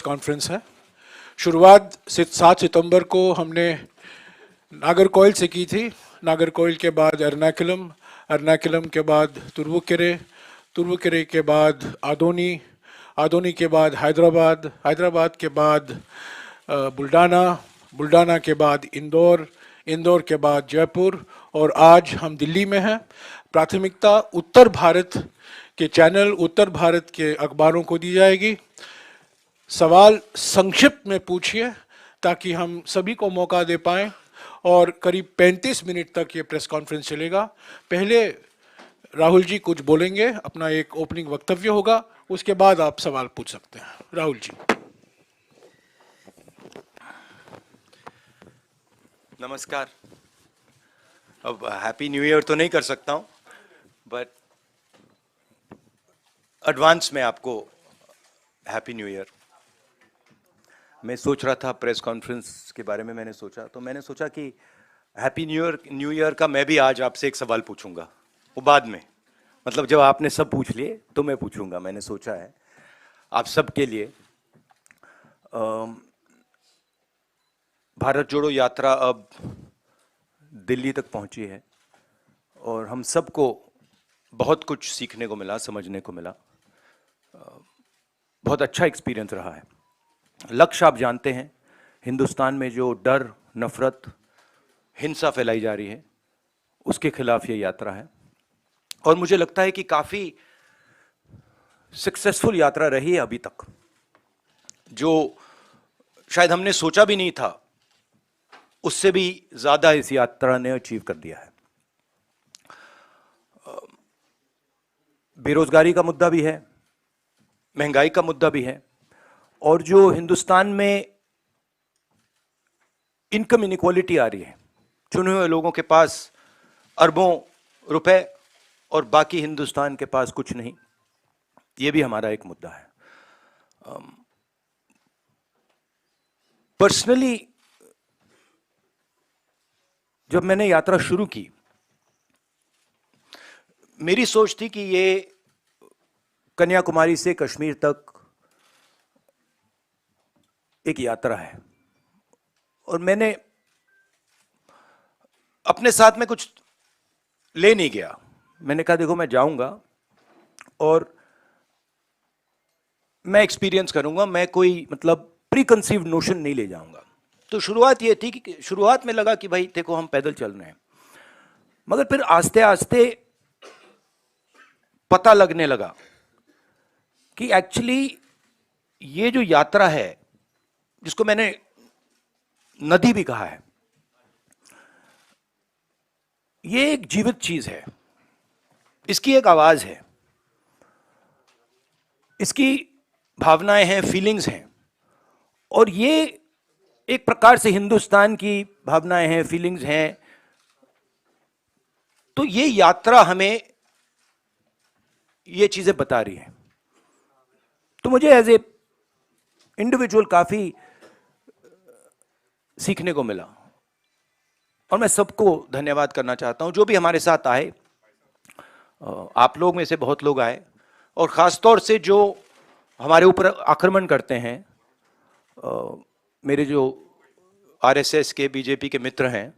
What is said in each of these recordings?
Conference है। शुरुआत 7 सितंबर को हमने नागरकोइल से की थी। नागरकोइल के बाद एर्नाकुलम, एर्नाकुलम के बाद तुरुवेकेरे, तुरुवेकेरे के बाद आदोनी, आदोनी के बाद हैदराबाद, हैदराबाद के बाद बुल्डाना, बुल्डाना के बाद इंदौर, इंदौर के बाद जयपुर और आज हम दिल्ली में हैं। प्राथमिकता उत्तर भारत के चैनल, उत्तर भारत के अखबारों को दी जाएगी। सवाल संक्षिप्त में पूछिए ताकि हम सभी को मौका दे पाएं और करीब 35 मिनट तक ये प्रेस कॉन्फ्रेंस चलेगा। पहले राहुल जी कुछ बोलेंगे, अपना एक ओपनिंग वक्तव्य होगा, उसके बाद आप सवाल पूछ सकते हैं। राहुल जी। नमस्कार। अब हैप्पी न्यू ईयर तो नहीं कर सकता हूं, बट एडवांस में आपको हैप्पी न्यू ईयर। मैं सोच रहा था प्रेस कॉन्फ्रेंस के बारे में, मैंने सोचा कि हैप्पी न्यू ईयर का मैं भी आज आपसे एक सवाल पूछूंगा, वो बाद में, मतलब जब आपने सब पूछ लिए तो मैं पूछूंगा। मैंने सोचा है आप सबके लिए भारत जोड़ो यात्रा अब दिल्ली तक पहुंची है और हम सबको बहुत कुछ सीखने को मिला, समझने को मिला। बहुत अच्छा एक्सपीरियंस रहा है। लक्ष्य आप जानते हैं, हिंदुस्तान में जो डर, नफरत, हिंसा फैलाई जा रही है, उसके खिलाफ ये यात्रा है और मुझे लगता है कि काफ़ी सक्सेसफुल यात्रा रही है अभी तक, जो शायद हमने सोचा भी नहीं था, उससे भी ज़्यादा इस यात्रा ने अचीव कर दिया है। बेरोजगारी का मुद्दा भी है, महंगाई का मुद्दा भी है और जो हिंदुस्तान में इनकम इनइक्वालिटी आ रही है, चुने हुए लोगों के पास अरबों रुपए और बाकी हिंदुस्तान के पास कुछ नहीं, ये भी हमारा एक मुद्दा है। पर्सनली जब मैंने यात्रा शुरू की, मेरी सोच थी कि ये कन्याकुमारी से कश्मीर तक एक यात्रा है और मैंने अपने साथ में कुछ ले नहीं गया। मैंने कहा देखो मैं जाऊंगा और मैं एक्सपीरियंस करूंगा, मैं कोई मतलब प्री कंसीव्ड नोशन नहीं ले जाऊंगा। तो शुरुआत ये थी कि शुरुआत में लगा कि भाई देखो हम पैदल चल रहे हैं, मगर फिर आस्ते आस्ते पता लगने लगा कि एक्चुअली ये जो यात्रा है, जिसको मैंने नदी भी कहा है, ये एक जीवित चीज है, इसकी एक आवाज है, इसकी भावनाएं हैं, फीलिंग्स हैं और ये एक प्रकार से हिंदुस्तान की भावनाएं हैं, फीलिंग्स हैं। तो ये यात्रा हमें ये चीजें बता रही है। तो मुझे एज ए इंडिविजुअल काफी सीखने को मिला और मैं सबको धन्यवाद करना चाहता हूं जो भी हमारे साथ आए। आप लोग में से बहुत लोग आए और खासतौर से जो हमारे ऊपर आक्रमण करते हैं, मेरे जो आरएसएस के, बीजेपी के मित्र हैं,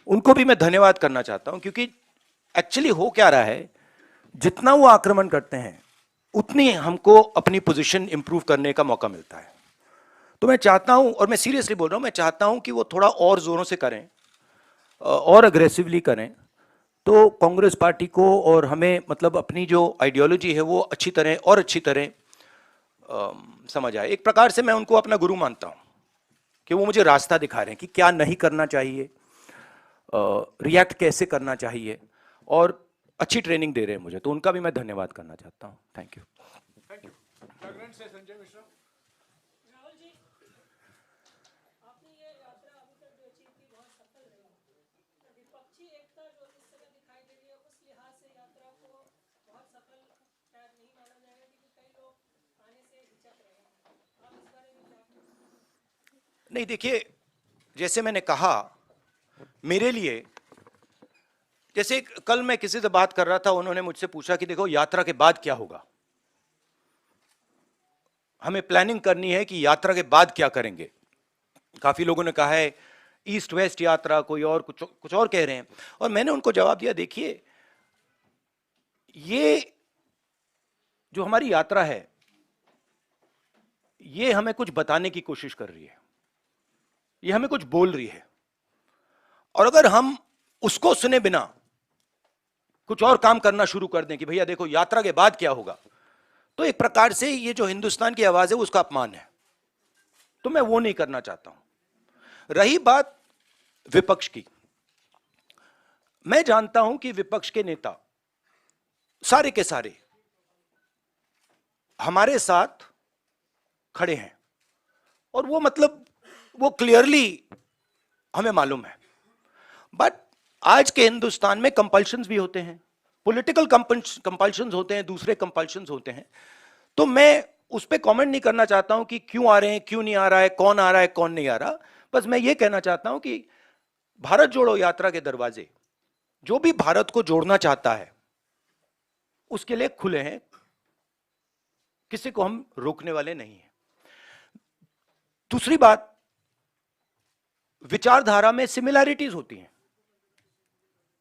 उनको भी मैं धन्यवाद करना चाहता हूं, क्योंकि एक्चुअली हो क्या रहा है, जितना वो आक्रमण करते हैं उतनी हमको अपनी पोजीशन इंप्रूव करने का मौका मिलता है। तो मैं चाहता हूं, और मैं सीरियसली बोल रहा हूं, मैं चाहता हूं कि वो थोड़ा और जोरों से करें और अग्रेसिवली करें, तो कांग्रेस पार्टी को और हमें मतलब अपनी जो आइडियोलॉजी है वो अच्छी तरह समझ आए। एक प्रकार से मैं उनको अपना गुरु मानता हूं कि वो मुझे रास्ता दिखा रहे हैं कि क्या नहीं करना चाहिए, रिएक्ट कैसे करना चाहिए और अच्छी ट्रेनिंग दे रहे हैं मुझे, तो उनका भी मैं धन्यवाद करना चाहता हूं। Thank you. Thank you. Jagran से संजय मिश्रा। राहुल जी, आपने ये यात्रा अभी तक जो अचीव की बहुत सफल रही। विपक्षी एकता जो इस समय दिखाई दे रही है, उस लिहाज से यात्रा को बहुत सफल शायद नहीं माना जाएगा, क्योंकि कई लोग आने से हिचक रहे हैं। आप इस बारे में क्या कहेंगे? नहीं, देखिए, जैसे मैंने कहा, मेरे लिए, जैसे कल मैं किसी से बात कर रहा था, उन्होंने मुझसे पूछा कि देखो यात्रा के बाद क्या होगा। हमें प्लानिंग करनी है कि यात्रा के बाद क्या करेंगे। काफी लोगों ने कहा है ईस्ट वेस्ट यात्रा, कोई और कुछ और कह रहे हैं, और मैंने उनको जवाब दिया, देखिए ये जो हमारी यात्रा है ये हमें कुछ बताने की कोशिश कर रही है, ये हमें कुछ बोल रही है, और अगर हम उसको सुने बिना कुछ और काम करना शुरू कर दें कि भैया देखो यात्रा के बाद क्या होगा, तो एक प्रकार से ये जो हिंदुस्तान की आवाज है उसका अपमान है। तो मैं वो नहीं करना चाहता हूं। रही बात विपक्ष की, मैं जानता हूं कि विपक्ष के नेता सारे के सारे हमारे साथ खड़े हैं, और वो मतलब वो क्लियरली हमें मालूम है। बट आज के हिंदुस्तान में कंपल्शंस भी होते हैं, पॉलिटिकल कंपल्शंस होते हैं, दूसरे कंपल्शंस होते हैं। तो मैं उस पर कमेंट नहीं करना चाहता हूं कि क्यों आ रहे हैं, क्यों नहीं आ रहा है, कौन आ रहा है, कौन नहीं आ रहा। बस मैं ये कहना चाहता हूं कि भारत जोड़ो यात्रा के दरवाजे जो भी भारत को जोड़ना चाहता है उसके लिए खुले हैं, किसी को हम रोकने वाले नहीं हैं। दूसरी बात, विचारधारा में सिमिलैरिटीज होती हैं।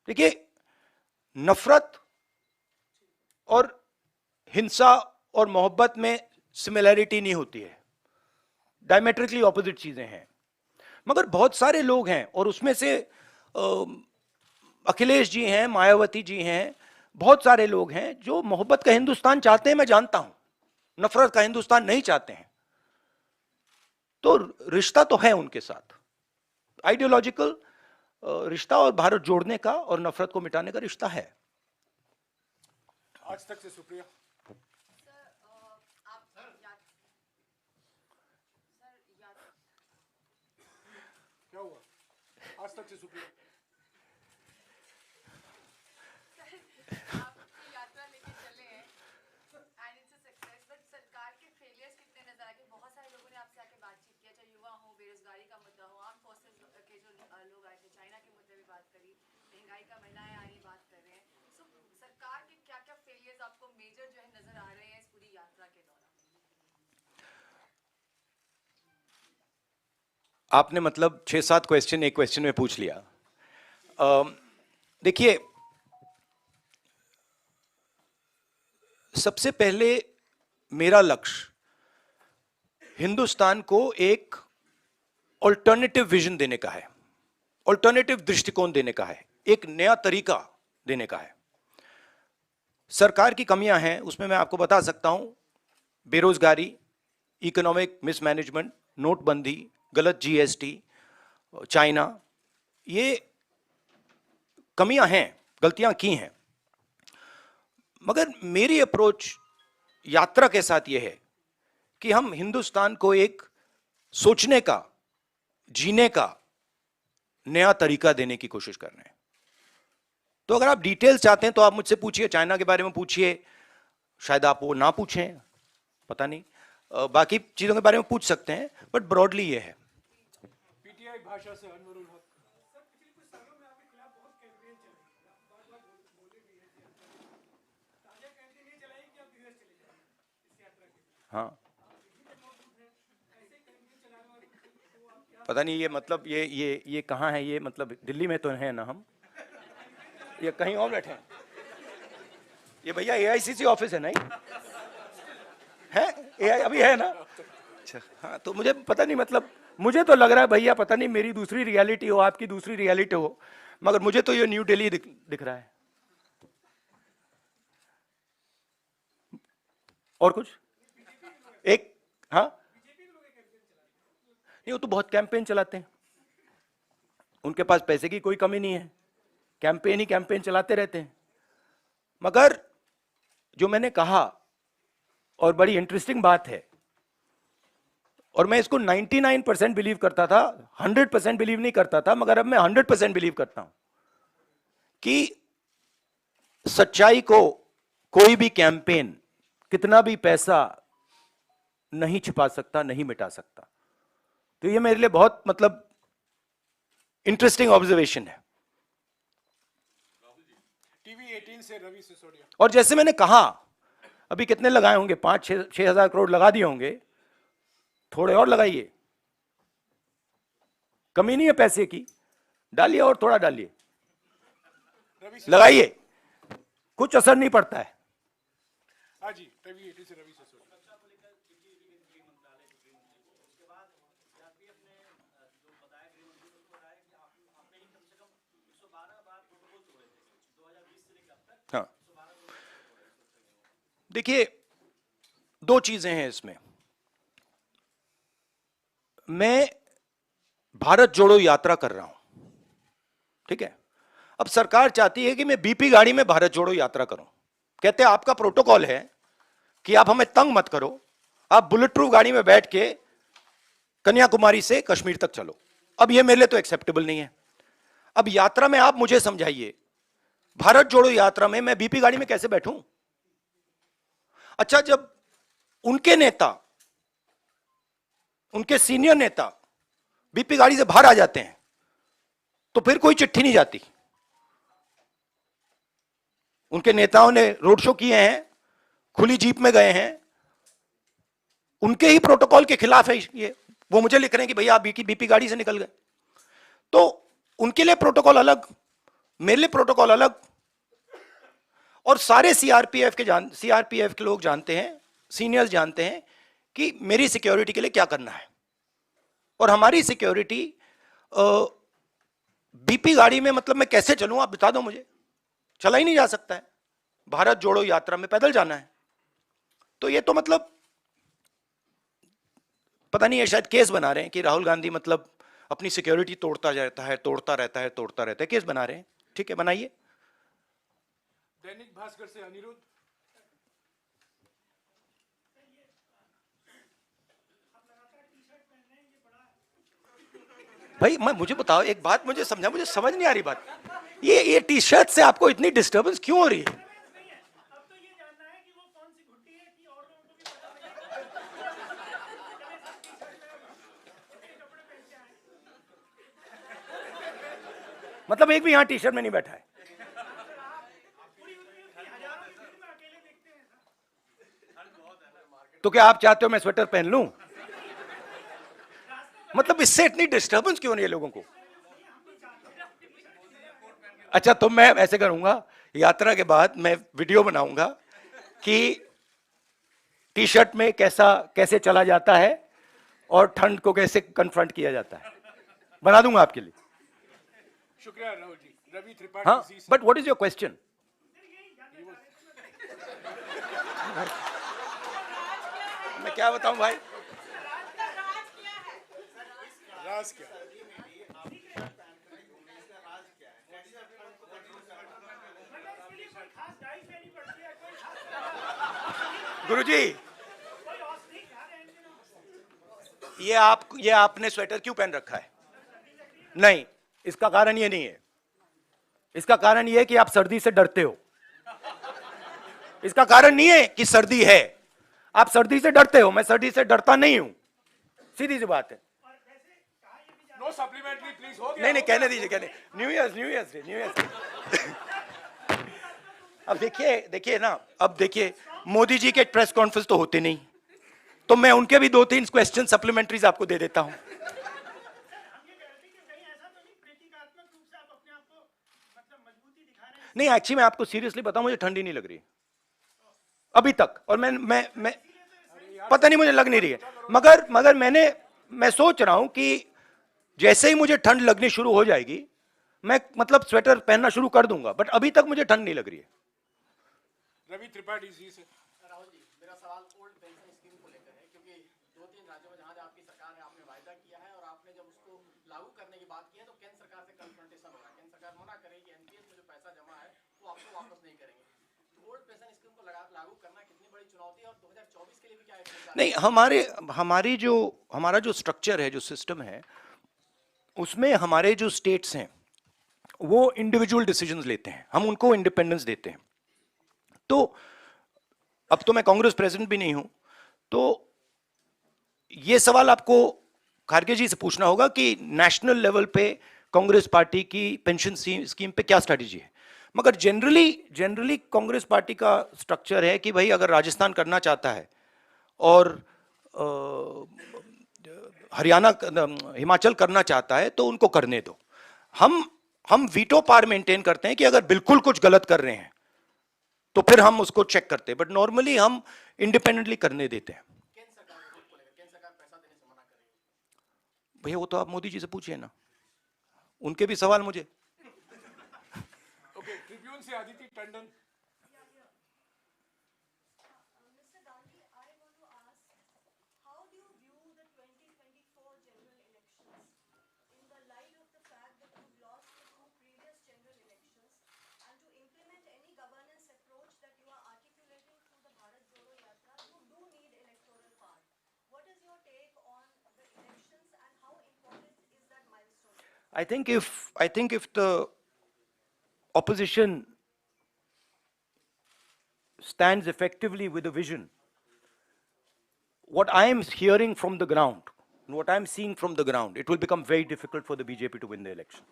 देखिए, नफरत और हिंसा और मोहब्बत में सिमिलैरिटी नहीं होती है, डायमेट्रिकली ऑपोजिट चीजें हैं। मगर बहुत सारे लोग हैं, और उसमें से अखिलेश जी हैं, मायावती जी हैं, बहुत सारे लोग हैं जो मोहब्बत का हिंदुस्तान चाहते हैं, मैं जानता हूं, नफरत का हिंदुस्तान नहीं चाहते हैं। तो रिश्ता तो है उनके साथ, आइडियोलॉजिकल रिश्ता, और भारत जोड़ने का और नफरत को मिटाने का रिश्ता है। आज तक से सुप्रिया। क्या हुआ? आज तक से सुप्रिया। यात्रा लेके चले हैं and it's a success, but सरकार के फेलियर्स कितने नजर आए? बहुत सारे लोगों ने आपसे आके बातचीत किया, चाहे युवा हो, बेरोजगारी का मुद्दा हो, आर्म फोर्सेस के जो लोग आए थे, चाइना के मुद्दे पे बात करी, महंगाई का, महिलाएं आ रही बात कर रहे हैं। सो सरकार के क्या क्या फेलियर्स आपको मेजर जो है नजर आ रहे हैं इस पूरी यात्रा के दौरान? आपने मतलब 6-7 क्वेश्चन एक क्वेश्चन में पूछ लिया। देखिए, सबसे पहले मेरा लक्ष्य हिंदुस्तान को एक ऑल्टरनेटिव विजन देने का है, ऑल्टरनेटिव दृष्टिकोण देने का है, एक नया तरीका देने का है। सरकार की कमियां हैं, उसमें मैं आपको बता सकता हूं, बेरोजगारी, इकोनॉमिक मिसमैनेजमेंट, नोटबंदी, गलत जीएसटी, चाइना, ये कमियां हैं, गलतियां की हैं। मगर मेरी अप्रोच यात्रा के साथ यह है कि हम हिंदुस्तान को एक सोचने का, जीने का नया तरीका देने की कोशिश कर रहे हैं। तो अगर आप डिटेल्स चाहते हैं तो आप मुझसे पूछिए, चाइना के बारे में पूछिए, शायद आप वो ना पूछें, पता नहीं, बाकी चीजों के बारे में पूछ सकते हैं, बट ब्रॉडली ये है। पीटीआई भाषा से अनवरुल हक। हाँ, पता नहीं ये मतलब ये कहाँ है, ये मतलब दिल्ली में तो है ना हम, ये कहीं और बैठे हैं? ये भैया एआईसीसी ऑफिस है नहीं है? एआई अभी है ना? अच्छा, हाँ, तो मुझे पता नहीं, मतलब मुझे तो लग रहा है भैया, पता नहीं मेरी दूसरी रियलिटी हो, आपकी दूसरी रियलिटी हो, मगर मुझे तो ये न्यू दिल्ली दिख रहा है। और कुछ एक, हाँ, नहीं, वो तो बहुत कैंपेन चलाते हैं, उनके पास पैसे की कोई कमी नहीं है, कैंपेन ही कैंपेन चलाते रहते हैं। मगर जो मैंने कहा, और बड़ी इंटरेस्टिंग बात है, और मैं इसको 99% बिलीव करता था, 100% बिलीव नहीं करता था, मगर अब मैं 100% बिलीव करता हूं कि सच्चाई को कोई भी कैंपेन, कितना भी पैसा नहीं छिपा सकता, नहीं मिटा सकता। तो ये मेरे लिए बहुत मतलब इंटरेस्टिंग ऑब्जर्वेशन है। टीवी 18 से रवि सिसोदिया। और जैसे मैंने कहा, अभी कितने लगाए होंगे, 5-6 हजार करोड़ लगा दिए होंगे, थोड़े और लगाइए, कमी नहीं है पैसे की, डालिए और थोड़ा डालिए, लगाइए, कुछ असर नहीं पड़ता है। हाँ जी, रवि सिसोदिया। हाँ, देखिए, दो चीजें हैं इसमें। मैं भारत जोड़ो यात्रा कर रहा हूं, ठीक है। अब सरकार चाहती है कि मैं बीपी गाड़ी में भारत जोड़ो यात्रा करूं। कहते हैं आपका प्रोटोकॉल है कि आप हमें तंग मत करो, आप बुलेट प्रूफ गाड़ी में बैठ के कन्याकुमारी से कश्मीर तक चलो। अब यह मेरे लिए तो एक्सेप्टेबल नहीं है। अब यात्रा में आप मुझे समझाइए, भारत जोड़ो यात्रा में मैं बीपी गाड़ी में कैसे बैठूं? अच्छा, जब उनके नेता, उनके सीनियर नेता बीपी गाड़ी से बाहर आ जाते हैं तो फिर कोई चिट्ठी नहीं जाती। उनके नेताओं ने रोड शो किए हैं, खुली जीप में गए हैं, उनके ही प्रोटोकॉल के खिलाफ है ये। वो मुझे लिख रहे हैं कि भैया आप बीपी गाड़ी से निकल गए। तो उनके लिए प्रोटोकॉल अलग, मेरे लिए प्रोटोकॉल अलग। और सारे सीआरपीएफ के लोग जानते हैं, सीनियर्स जानते हैं कि मेरी सिक्योरिटी के लिए क्या करना है। और हमारी सिक्योरिटी बीपी गाड़ी में, मतलब मैं कैसे चलूं, आप बता दो मुझे। चला ही नहीं जा सकता है। भारत जोड़ो यात्रा में पैदल जाना है। तो ये तो मतलब पता नहीं है, शायद केस बना रहे हैं कि राहुल गांधी मतलब अपनी सिक्योरिटी तोड़ता रहता है, केस बना रहे हैं। ठीक है, बनाइए। दैनिक भास्कर से अनिरुद्ध। भाई मुझे बताओ एक बात, मुझे समझा, मुझे समझ नहीं आ रही बात। ये टी शर्ट से आपको इतनी डिस्टर्बेंस क्यों हो रही है? मतलब एक भी यहां टी शर्ट में नहीं बैठा है? तो क्या आप चाहते हो मैं स्वेटर पहन लूं? मतलब इससे इतनी डिस्टर्बेंस क्यों नहीं है लोगों को? अच्छा, तो मैं ऐसे करूंगा, यात्रा के बाद मैं वीडियो बनाऊंगा कि टी शर्ट में कैसे चला जाता है और ठंड को कैसे कन्फ्रंट किया जाता है। बना दूंगा आपके लिए। शुक्रिया राहुल जी। रवि त्रिपाठी। हाँ, but what is your question? मैं क्या बताऊं भाई? राज क्या? गुरुजी, ये आपने स्वेटर क्यों पहन रखा है? नहीं, इसका कारण ये नहीं है। इसका कारण ये है कि आप सर्दी से डरते हो। इसका कारण नहीं है कि सर्दी है, आप सर्दी से डरते हो। मैं सर्दी से डरता नहीं हूं, सीधी सी बात है। नो सप्लीमेंट्री प्लीज, हो गया। नहीं, कहने दीजिए, कहने। न्यू ईयर अब देखिए ना, अब देखिए मोदी जी के प्रेस कॉन्फ्रेंस तो होते नहीं, तो मैं उनके भी 2-3 क्वेश्चन सप्लीमेंट्रीज आपको दे देता हूं। नहीं, एक्चुअली मैं आपको सीरियसली बताऊं, मुझे ठंडी नहीं लग रही अभी तक। और मैं पता नहीं, मुझे लग नहीं रही है। मगर मैं सोच रहा हूं कि जैसे ही मुझे ठंड लगनी शुरू हो जाएगी, मैं मतलब स्वेटर पहनना शुरू कर दूंगा। बट अभी तक मुझे ठंड नहीं लग रही है। रवि त्रिपाठी जी से। राहुल जी, मेरा सवाल ओल्ड पेंशन स्कीम को लेकर है, क्योंकि 2-3 राज्यों में जहां आपकी सरकार है, आपने वायदा किया है और आपने जब उसको लागू करने की बात की है तो केंद्र सरकार से कन्फ्रंटेशन हो रहा है। केंद्र सरकार मना करेगी एनपीएस में जो पैसा जमा है वो आपको वापस नहीं करेंगे। ओल्ड पेंशन स्कीम को लागू करना कितनी बड़ी चुनौती है और 2024 के लिए भी क्या है? नहीं, हमारा जो स्ट्रक्चर है, जो सिस्टम है, उसमें हमारे जो स्टेट्स हैं वो इंडिविजुअल डिसीजंस लेते हैं, हम उनको इंडिपेंडेंस देते हैं। तो अब तो मैं कांग्रेस प्रेसिडेंट भी नहीं हूं, तो ये सवाल आपको खारगे जी से पूछना होगा कि नेशनल लेवल पे कांग्रेस पार्टी की पेंशन स्कीम पे क्या स्ट्रेटजी है। मगर जनरली कांग्रेस पार्टी का स्ट्रक्चर है कि भाई अगर राजस्थान करना चाहता है और हरियाणा हिमाचल करना चाहता है तो उनको करने दो। हम वीटो पावर मेंटेन करते हैं कि अगर बिल्कुल कुछ गलत कर रहे हैं तो फिर हम उसको चेक करते हैं, बट नॉर्मली हम इंडिपेंडेंटली करने देते हैं। केंद्र सरकार के हित को लेकर केंद्र सरकार पैसा देने से मना कर रही है। भैया वो तो आप मोदी जी से पूछिए ना, उनके भी सवाल मुझे। ओके, ट्रिब्यून से Aditi Tandon. Mr. Gandhi, I want to ask, how do you view the 2024 general elections in the light of the fact that you've lost the two previous general elections, and to implement any governance approach that you are articulating through the Bharat Jodo Yatra, you do need electoral power. What is your take on the elections and how important is that milestone? I think if the opposition stands effectively with a vision, what I am hearing from the ground, what I am seeing from the ground, it will become very difficult for the BJP to win the election.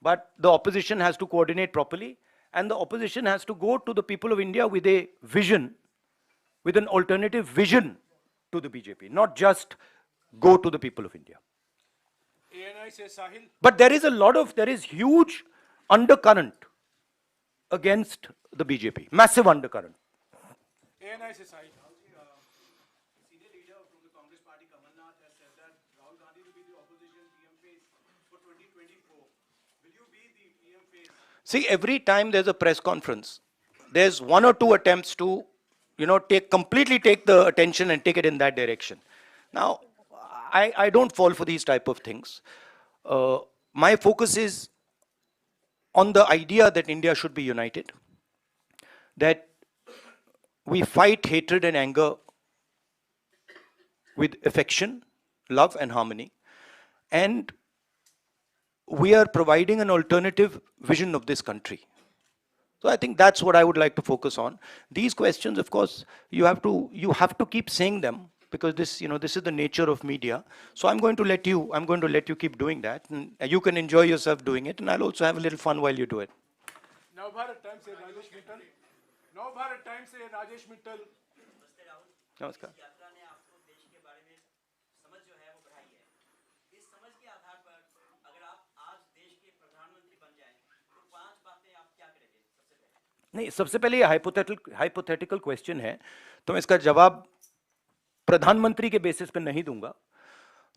But the opposition has to coordinate properly, and the opposition has to go to the people of India with a vision, with an alternative vision to the BJP, not just go to the people of India. ANI से साहिल। But there is huge undercurrent against the BJP, massive undercurrent. ANI से साहिल। Senior leader from the Congress party, Kamal Nath, has said that Rahul Gandhi will be the opposition PM face for 2024. Will you be the PM face? See, every time there's a press conference, there's one or two attempts to, completely take the attention and take it in that direction. Now, I don't fall for these type of things. My focus is on the idea that India should be united, that we fight hatred and anger with affection, love and harmony, and we are providing an alternative vision of this country. So I think that's what I would like to focus on. These questions, of course, you have to keep saying them, because this is the nature of media. So I'm going to let you keep doing that, and you can enjoy yourself doing it, and I'll also have a little fun while you do it. Navbharat times से Rajesh Mittal. Navbharat times से Rajesh Mittal. Namaskar. यात्रा ने आपको देश के बारे में समझ जो है वो बढ़ाई है। इस समझ के आधार पर अगर आप आज देश के प्रधानमंत्री बन जाएं तो 5 बातें आप क्या करेंगे सबसे पहले? नहीं, सबसे पहले ये हाइपोथेटिकल क्वेश्चन है, तो मैं इसका जवाब प्रधानमंत्री के बेसिस पे नहीं दूंगा,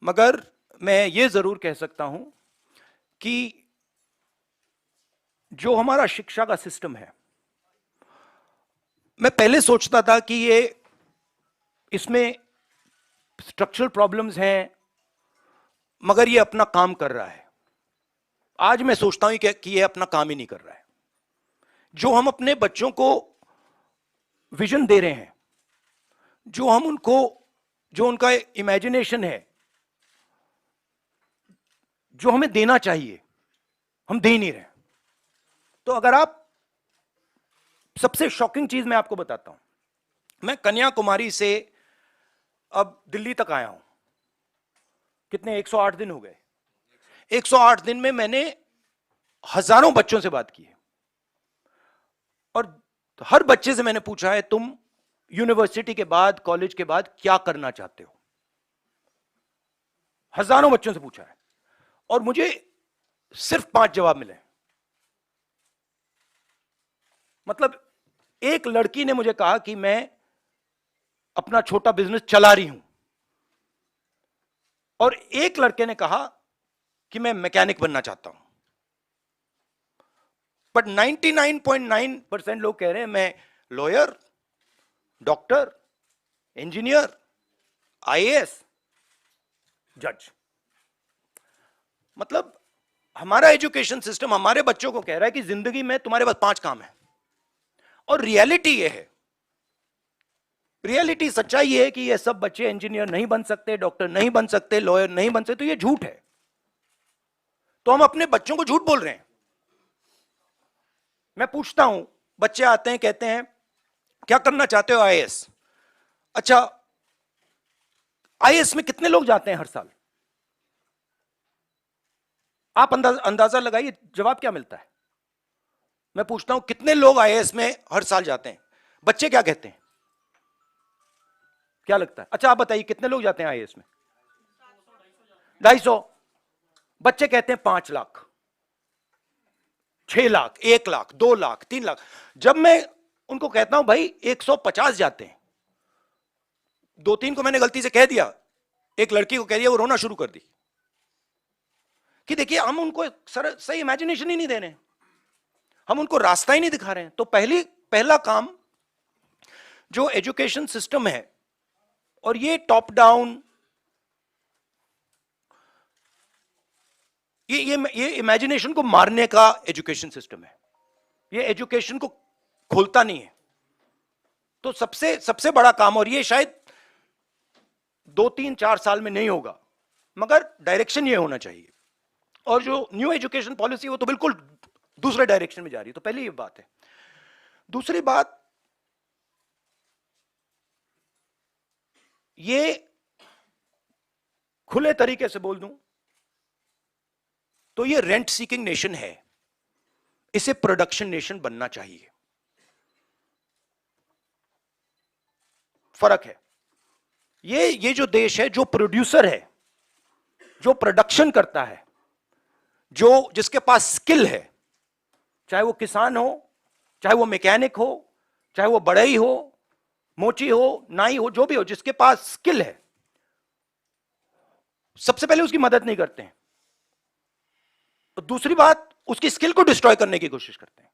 मगर मैं ये जरूर कह सकता हूं कि जो हमारा शिक्षा का सिस्टम है, मैं पहले सोचता था कि इसमें स्ट्रक्चरल प्रॉब्लम्स हैं, मगर ये अपना काम कर रहा है। आज मैं सोचता हूं कि ये अपना काम ही नहीं कर रहा है। जो हम अपने बच्चों को विजन दे रहे हैं, जो उनका इमेजिनेशन है, जो हमें देना चाहिए, हम दे नहीं रहे। तो अगर आप, सबसे शॉकिंग चीज मैं आपको बताता हूं, मैं कन्याकुमारी से अब दिल्ली तक आया हूं, कितने 108 दिन हो गए। 108 दिन में मैंने हजारों बच्चों से बात की है, और हर बच्चे से मैंने पूछा है तुम यूनिवर्सिटी के बाद, कॉलेज के बाद क्या करना चाहते हो। हजारों बच्चों से पूछा है और मुझे सिर्फ 5 जवाब मिले। मतलब एक लड़की ने मुझे कहा कि मैं अपना छोटा बिजनेस चला रही हूं, और एक लड़के ने कहा कि मैं मैकेनिक बनना चाहता हूं। बट 99.9% लोग कह रहे हैं मैं लॉयर, डॉक्टर, इंजीनियर, आईएएस, जज। मतलब हमारा एजुकेशन सिस्टम हमारे बच्चों को कह रहा है कि जिंदगी में तुम्हारे पास 5 काम है, और रियलिटी ये है, रियलिटी सच्चाई ये है कि ये सब बच्चे इंजीनियर नहीं बन सकते, डॉक्टर नहीं बन सकते, लॉयर नहीं बन सकते। तो ये झूठ है। तो हम अपने बच्चों को झूठ बोल रहे हैं। मैं पूछता हूं, बच्चे आते हैं, कहते हैं क्या करना चाहते हो? आईएएस। अच्छा, आईएएस में कितने लोग जाते हैं हर साल? आप अंदाजा लगाइए, जवाब क्या मिलता है। मैं पूछता हूं कितने लोग आईएएस में हर साल जाते हैं? बच्चे क्या कहते हैं? क्या लगता है? अच्छा आप बताइए कितने लोग जाते हैं आईएएस में? 250, बच्चे कहते हैं 5 लाख, 6 लाख, 1 लाख, 2 लाख, 3 लाख। जब मैं उनको कहता हूं भाई 150 जाते हैं, 2-3 को मैंने गलती से कह दिया, एक लड़की को कह दिया, वो रोना शुरू कर दी कि देखिए हम उनको सही इमेजिनेशन ही नहीं दे रहे हैं, हम उनको रास्ता ही नहीं दिखा रहे हैं। तो पहला काम जो एजुकेशन सिस्टम है, और ये टॉप डाउन, ये इमेजिनेशन को मारने का एजुकेशन सिस्टम है, ये एजुकेशन को खोलता नहीं है। तो सबसे बड़ा काम, और ये शायद 2-3-4 साल में नहीं होगा, मगर डायरेक्शन ये होना चाहिए। और जो न्यू एजुकेशन पॉलिसी वो तो बिल्कुल दूसरे डायरेक्शन में जा रही है। तो पहली ये बात है। दूसरी बात, ये खुले तरीके से बोल दूं तो ये रेंट सीकिंग नेशन है, इसे प्रोडक्शन नेशन बनना चाहिए। फर्क है। ये जो देश है, जो प्रोड्यूसर है, जो प्रोडक्शन करता है, जिसके पास स्किल है, चाहे वो किसान हो, चाहे वो मैकेनिक हो, चाहे वो बढ़ई हो, मोची हो, नाई हो, जो भी हो, जिसके पास स्किल है, सबसे पहले उसकी मदद नहीं करते हैं। तो दूसरी बात, उसकी स्किल को डिस्ट्रॉय करने की कोशिश करते हैं,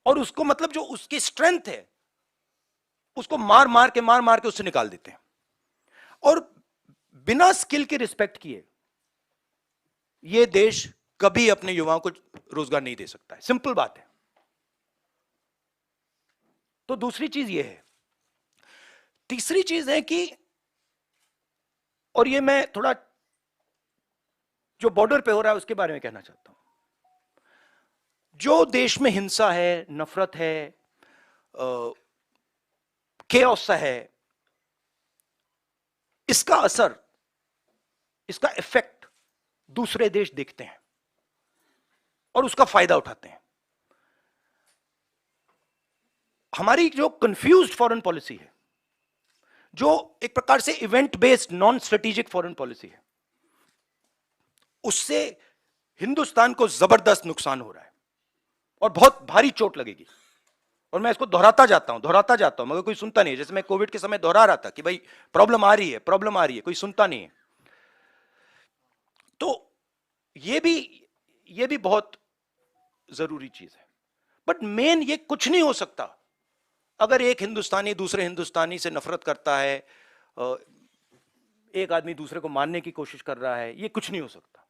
और उसको मतलब जो उसकी स्ट्रेंथ है उसको मार मार के उससे निकाल देते हैं। और बिना स्किल के रिस्पेक्ट किए यह देश कभी अपने युवाओं को रोजगार नहीं दे सकता है। सिंपल बात है। तो दूसरी चीज यह है। तीसरी चीज है कि, और ये मैं थोड़ा जो बॉर्डर पे हो रहा है उसके बारे में कहना चाहता हूं। जो देश में हिंसा है, नफरत है, केओस है, इसका असर, इसका इफेक्ट दूसरे देश देखते हैं और उसका फायदा उठाते हैं। हमारी जो कंफ्यूज्ड फॉरेन पॉलिसी है, जो एक प्रकार से event based non strategic foreign policy है, उससे हिंदुस्तान को जबरदस्त नुकसान हो रहा है और बहुत भारी चोट लगेगी। और मैं इसको दोहराता जाता हूं मगर कोई सुनता नहीं है। जैसे मैं कोविड के समय दोहरा रहा था कि भाई प्रॉब्लम आ रही है, कोई सुनता नहीं है। तो ये भी बहुत जरूरी चीज है। बट मेन ये कुछ नहीं हो सकता अगर एक हिंदुस्तानी दूसरे हिंदुस्तानी से नफरत करता है, एक आदमी दूसरे को मारने की कोशिश कर रहा है, ये कुछ नहीं हो सकता।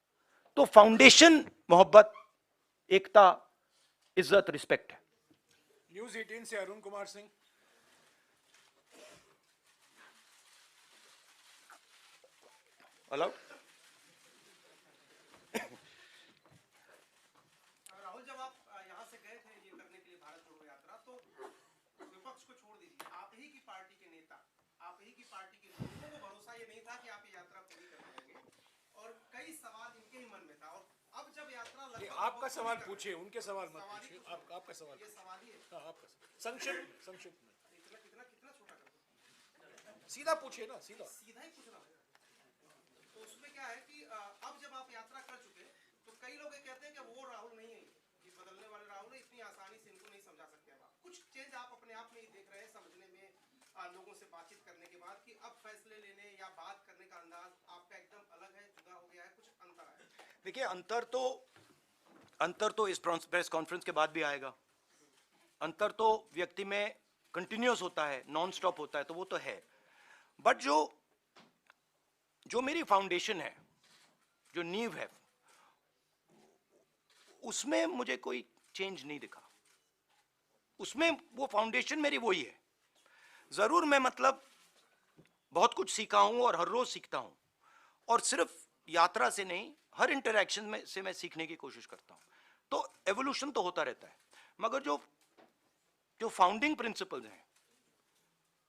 तो फाउंडेशन मोहब्बत, एकता, इज्जत, रिस्पेक्ट है। न्यूज 18 से अरुण कुमार सिंह। अलाउड। राहुल, जब आप यहाँ से गए थे ये करने के लिए भारत जोड़ो यात्रा, तो विपक्ष को छोड़ दीजिए, आप ही की पार्टी के नेता, आप ही की पार्टी के लोगों को भरोसा ये नहीं था कि आप ये यात्रा पूरी कर पाएंगे, और कई सवाल इनके ही मन में था। और अब जब यात्रा आपका सवाल पूछिए, उनके सवाल मत पूछिए। आपका सवाल, ये सवाल ही है। हाँ, आपका संक्षिप्त में इतना कितना कितना छोटा कर दो, सीधा पूछिए ना, सीधा सीधा ही पूछ रहा हूँ। तो उसमें क्या है कि अब जब आप यात्रा कर चुके, तो कई लोग ये कहते हैं कि वो राहुल नहीं है, ये बदलने वाले राहुल है, इतनी आसानी से इनको नहीं समझा सकते हैं आप। कुछ चेंज आप अपने आप में ही देख रहे हैं समझने में, लोगों से बातचीत करने के बाद, कि अब फैसले लेने या बात करने का अंदाज आपका एकदम अलग है, जुदा हो गया है, कुछ अंतर है? देखिए, अंतर तो इस प्रेस कॉन्फ्रेंस के बाद भी आएगा। अंतर तो व्यक्ति में कंटिन्यूअस होता है, नॉन स्टॉप होता है, तो वो तो है। बट जो मेरी फाउंडेशन है, जो नींव है, उसमें मुझे कोई चेंज नहीं दिखा। उसमें वो फाउंडेशन मेरी वही है। जरूर मैं मतलब बहुत कुछ सीखा हूं और हर रोज सीखता हूं, और सिर्फ यात्रा से नहीं, हर इंटरैक्शन में से मैं सीखने की कोशिश करता हूं। तो एवोल्यूशन तो होता रहता है, मगर जो फाउंडिंग प्रिंसिपल्स हैं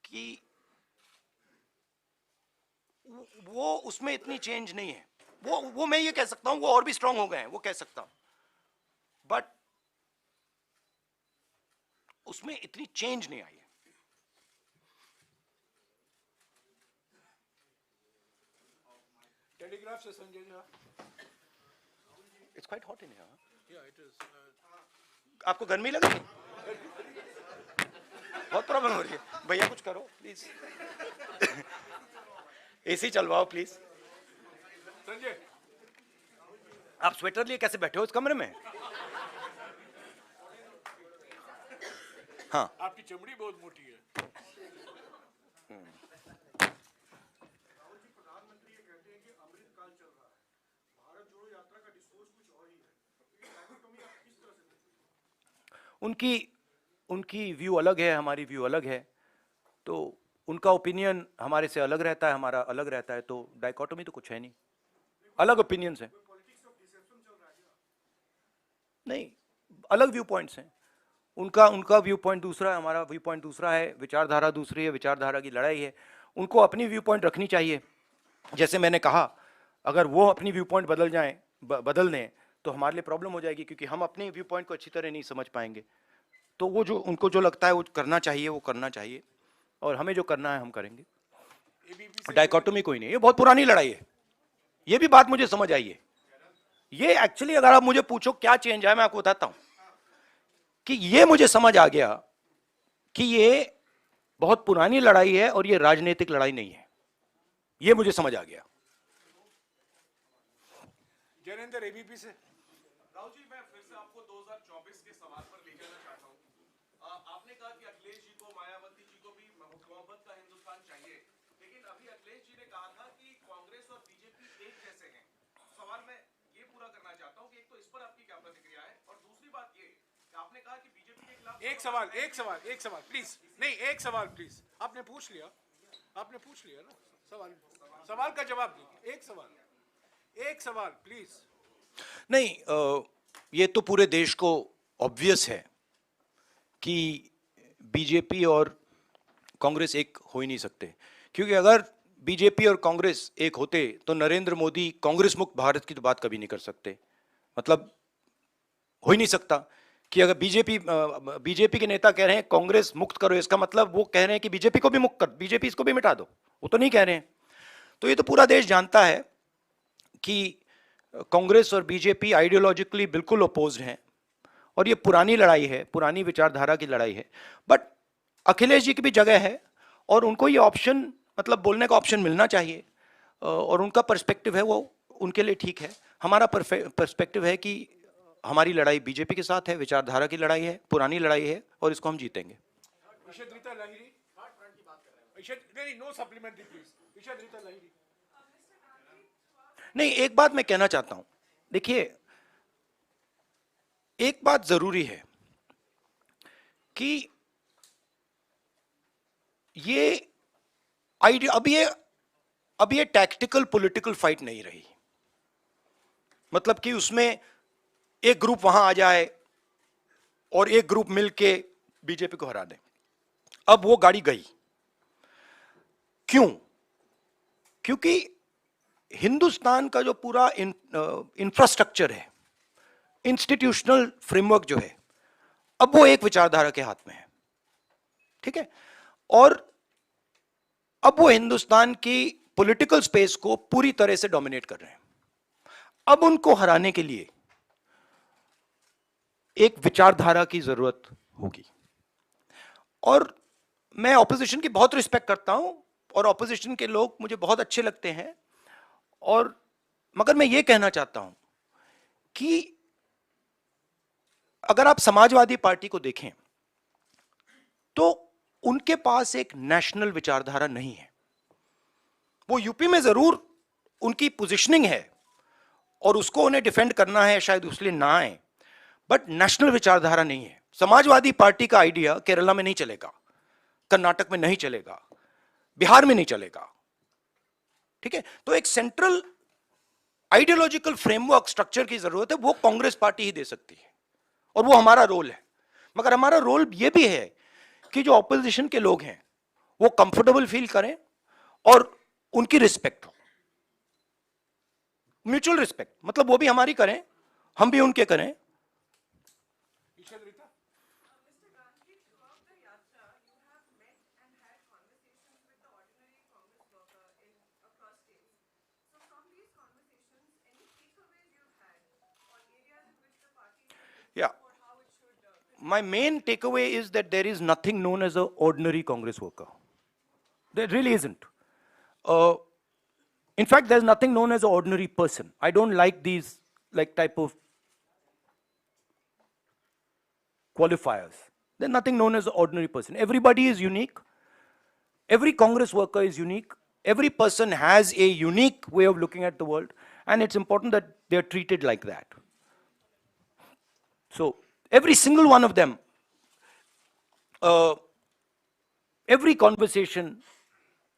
कि वो उसमें इतनी चेंज नहीं है। वो मैं ये कह सकता हूं, वो और भी स्ट्रांग हो गए हैं, वो कह सकता हूं, बट उसमें इतनी चेंज नहीं आई है। टेलीग्राफ से Sanjay Jha. It's quite hot in here. Yeah, it is. आपको गर्मी लग रही है? बहुत प्रॉब्लम हो रही है भैया, कुछ करो प्लीज। एसी चलवाओ प्लीज। संजय, आप स्वेटर लिए कैसे बैठे हो इस कमरे में? हाँ, आपकी चमड़ी बहुत मोटी है। राहुल जी, प्रधानमंत्री ये कहते हैं कि अमृतकाल चल रहा है, भारत जोड़ो यात्रा का डिस्कोर्स कुछ और ही है, तो ये डायकोटोमी आप किस तरह से देखते हैं? उनकी व्यू अलग है, हमारी व्यू अलग है, तो उनका ओपिनियन हमारे से अलग रहता है, हमारा अलग रहता है, तो डाइकोटोमी तो कुछ है नहीं, अलग ओपिनियंस हैं। नहीं, अलग व्यू पॉइंट्स हैं। उनका व्यू पॉइंट दूसरा है, हमारा व्यू पॉइंट दूसरा है, विचारधारा दूसरी है, विचारधारा की लड़ाई है। उनको अपनी व्यू पॉइंट रखनी चाहिए। जैसे मैंने कहा, अगर वो अपनी व्यू पॉइंट बदल दें तो हमारे लिए प्रॉब्लम हो जाएगी, क्योंकि हम अपने व्यू पॉइंट को अच्छी तरह नहीं समझ पाएंगे। तो वो जो उनको जो लगता है वो करना चाहिए, वो करना चाहिए, और हमें जो करना है हम करेंगे। डाइकोटोमी कोई नहीं, ये बहुत पुरानी लड़ाई है। ये भी बात मुझे समझ आई है। ये एक्चुअली अगर आप मुझे पूछो क्या चेंज है, मैं आपको बताता हूं कि ये मुझे समझ आ गया कि ये बहुत पुरानी लड़ाई है और ये राजनीतिक लड़ाई नहीं है। ये मुझे समझ आ गया। जैनेंद्र, एबीपी से। राहुल जी, मैं फिर से आपको 2024 के सवाल पर ले जाना चाहता हूँ। आपने कहा कि अखिलेश जी को, मायावती जी को भी मोहब्बत का हिंदुस्तान चाहिए, लेकिन अभी अखिलेश जी ने कहा था कि कांग्रेस और बीजेपी एक जैसे हैं। सवाल मैं ये पूरा करना चाहता हूँ कि एक तो इस पर आपकी क्या प्रतिक्रिया है, और दूसरी बात ये कि आपने कहा कि बीजेपी के खिलाफ एक सवाल प्लीज। नहीं, एक सवाल प्लीज। आपने पूछ लिया ना सवाल का जवाब दीजिए। एक सवाल प्लीज। नहीं, ये तो पूरे देश को ऑब्वियस है कि बीजेपी और कांग्रेस एक हो ही नहीं सकते, क्योंकि अगर बीजेपी और कांग्रेस एक होते तो नरेंद्र मोदी कांग्रेस मुक्त भारत की तो बात कभी नहीं कर सकते। मतलब हो ही नहीं सकता कि अगर बीजेपी के नेता कह रहे हैं कांग्रेस मुक्त करो, इसका मतलब वो कह रहे हैं कि बीजेपी को भी मुक्त कर, बीजेपी इसको भी मिटा दो। वो तो नहीं कह रहे हैं। तो ये तो पूरा देश जानता है कि कांग्रेस और बीजेपी आइडियोलॉजिकली बिल्कुल अपोज्ड हैं, और ये पुरानी लड़ाई है, पुरानी विचारधारा की लड़ाई है। बट अखिलेश जी की भी जगह है, और उनको ये ऑप्शन, मतलब बोलने का ऑप्शन मिलना चाहिए, और उनका पर्सपेक्टिव है वो उनके लिए ठीक है। हमारा पर्सपेक्टिव है कि हमारी लड़ाई बीजेपी के साथ है, विचारधारा की लड़ाई है, पुरानी लड़ाई है, और इसको हम जीतेंगे। No supplementary please. Ishrat Lahiri. नहीं, एक बात मैं कहना चाहता हूं। देखिए, एक बात जरूरी है कि ये आइडिया अब ये टैक्टिकल पॉलिटिकल फाइट नहीं रही। मतलब कि उसमें एक ग्रुप वहां आ जाए और एक ग्रुप मिलके बीजेपी को हरा दे। अब वो गाड़ी गई। क्यों? क्योंकि हिंदुस्तान का जो पूरा इंफ्रास्ट्रक्चर है, इंस्टीट्यूशनल फ्रेमवर्क जो है, अब वो एक विचारधारा के हाथ में है। ठीक है? और अब वो हिंदुस्तान की पॉलिटिकल स्पेस को पूरी तरह से डोमिनेट कर रहे हैं। अब उनको हराने के लिए एक विचारधारा की जरूरत होगी। और मैं ऑपोजिशन की बहुत रिस्पेक्ट करता हूं, और ऑपोजिशन के लोग मुझे बहुत अच्छे लगते हैं, और मगर मैं ये कहना चाहता हूं कि अगर आप समाजवादी पार्टी को देखें तो उनके पास एक नेशनल विचारधारा नहीं है। वो यूपी में जरूर उनकी पोजीशनिंग है और उसको उन्हें डिफेंड करना है, शायद उसलिए ना आए, बट नेशनल विचारधारा नहीं है। समाजवादी पार्टी का आइडिया केरला में नहीं चलेगा, कर्नाटक में नहीं चलेगा, बिहार में नहीं चलेगा। ठीक है? तो एक सेंट्रल आइडियोलॉजिकल फ्रेमवर्क स्ट्रक्चर की जरूरत है, वो कांग्रेस पार्टी ही दे सकती है, और वो हमारा रोल है। मगर हमारा रोल ये भी है कि जो ऑपोजिशन के लोग हैं वो कंफर्टेबल फील करें और उनकी रिस्पेक्ट हो, म्यूचुअल रिस्पेक्ट। मतलब वो भी हमारी करें, हम भी उनके करें। Mr. Gandhi, throughout the yatra, you have met and had conversations with the ordinary Congress worker across states. So from these conversations, Yeah. My main takeaway is that there is nothing known as an ordinary Congress worker. There really isn't. Uh, in fact, there's nothing known as an ordinary person. I don't like these like type of qualifiers. There's nothing known as an ordinary person. Everybody is unique. Every Congress worker is unique. Every person has a unique way of looking at the world, and it's important that they're treated like that. So, every single one of them, every conversation,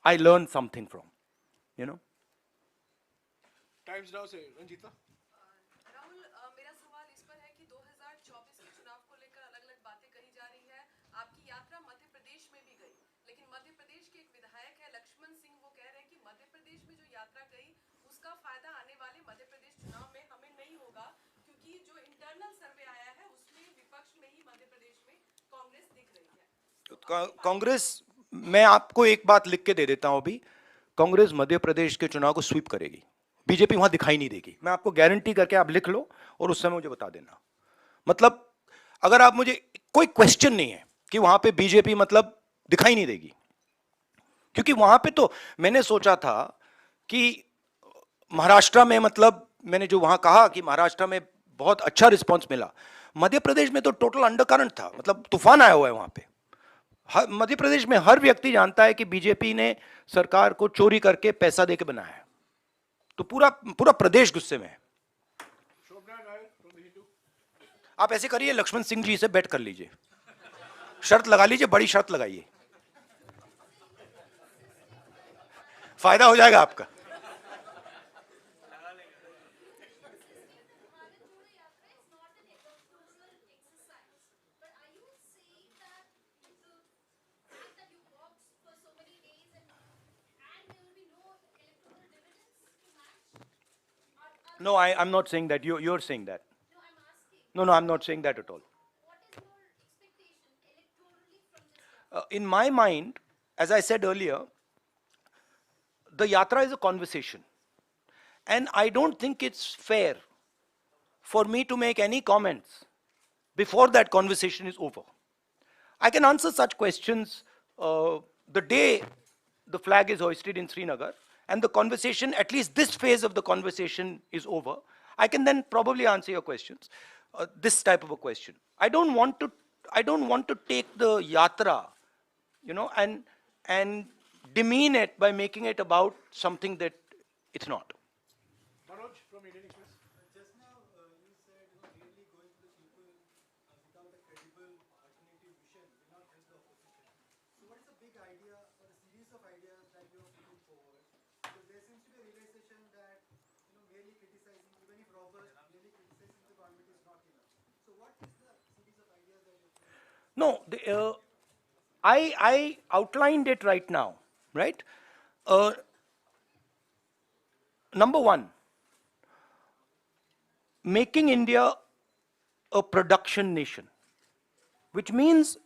I learn something from, you know. Times now से रंजीता। राहुल, मेरा सवाल इस पर है कि 2024 के चुनाव को लेकर अलग-अलग बातें कही जा रही है। आपकी यात्रा मध्य प्रदेश में भी गई, लेकिन मध्य प्रदेश के एक विधायक है लक्ष्मण सिंह, वो कह रहे हैं कि मध्य प्रदेश में जो यात्रा गई उसका फायदा आने वाले मध्य प्रदेश चुनाव में हमें नहीं होगा, क्योंकि जो इंटरनल सर्वे आया है उसमें विपक्ष में ही मध्य प्रदेश में कांग्रेस दिख रही है। कांग्रेस, मैं आपको एक बात लिख के दे देता हूं अभी, कांग्रेस मध्य प्रदेश के चुनाव को स्वीप करेगी। बीजेपी वहां दिखाई नहीं देगी। मैं आपको गारंटी करके, आप लिख लो और उस समय मुझे बता देना। मतलब अगर आप मुझे, कोई क्वेश्चन नहीं है कि वहां पे बीजेपी मतलब दिखाई नहीं देगी, क्योंकि वहां पे तो मैंने सोचा था कि महाराष्ट्र में, मतलब मैंने जो वहां कहा कि महाराष्ट्र में बहुत अच्छा रिस्पांस मिला, मध्य प्रदेश में तो टोटल अंडरकरंट था, मतलब तूफान आया हुआ है वहां पे। मध्य प्रदेश में हर व्यक्ति जानता है कि बीजेपी ने सरकार को चोरी करके पैसा देके बनाया है, तो पूरा पूरा प्रदेश गुस्से में है। आप ऐसे करिए, लक्ष्मण सिंह जी से बैट कर लीजिए, शर्त लगा लीजिए, बड़ी शर्त लगाइए, फायदा हो जाएगा आपका। No, I'm not saying that. You're saying that. No, I'm not saying that at all. In my mind, as I said earlier, the yatra is a conversation. And I don't think it's fair for me to make any comments before that conversation is over. I can answer such questions the day the flag is hoisted in Srinagar, and the conversation, at least this phase of the conversation is over. I can then probably answer your questions, this type of a question. I don't want to take the yatra, you know, and demean it by making it about something that it's not. Manoj from Indian Express. Just now, you said, really going to the people without a credible alternative vision will not help the opposition. So what is the big idea or a series of ideas that you are putting forward? Because there seems to be a realization that, merely criticizing, even if robust, merely criticizing the government is not enough. So what is the series of ideas that you are putting? No, I outlined it right now, right? Number one, making India a production nation, which means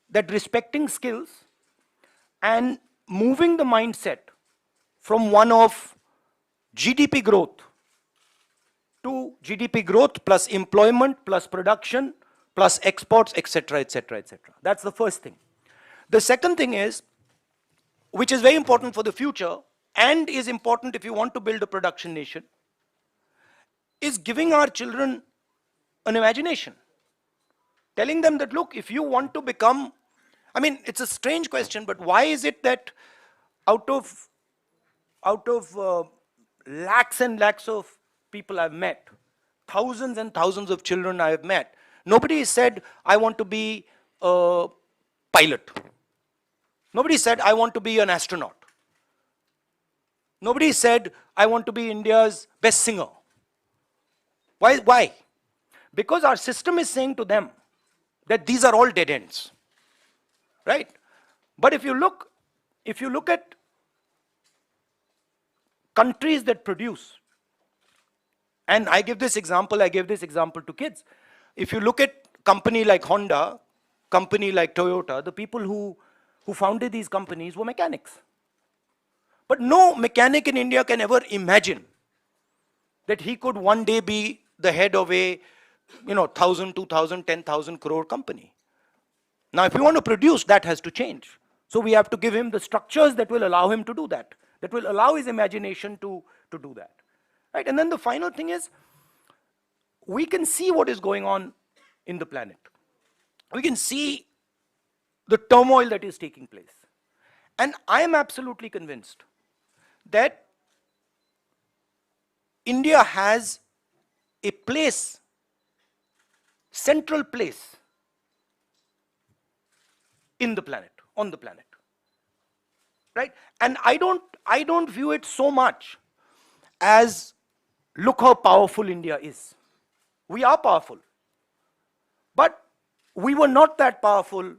that respecting skills and moving the mindset from one of GDP growth to GDP growth plus employment plus production plus exports, etc., etc., etc. That's the first thing. The second thing is, which is very important for the future and is important if you want to build a production nation, is giving our children an imagination. Telling them that, look, if you want to become, I mean, it's a strange question, but why is it that out of lakhs and lakhs of people I've met, thousands and thousands of children I have met, nobody said, I want to be a pilot. Nobody said, I want to be an astronaut. Nobody said, I want to be India's best singer. Why? Because our system is saying to them that these are all dead ends, right? But if you look at countries that produce, and I gave this example to kids. If you look at company like Honda, company like Toyota, the people who founded these companies were mechanics. But no mechanic in India can ever imagine that he could one day be the head of a 1,000, 2,000, 10,000 crore company. Now, if you want to produce, that has to change. So we have to give him the structures that will allow him to do that, that will allow his imagination to do that. Right? And then the final thing is, we can see what is going on in the planet. We can see the turmoil that is taking place. And I am absolutely convinced that India has a place, central place in the planet, on the planet. Right? And I don't view it so much as, look how powerful India is. We are powerful. But we were not that powerful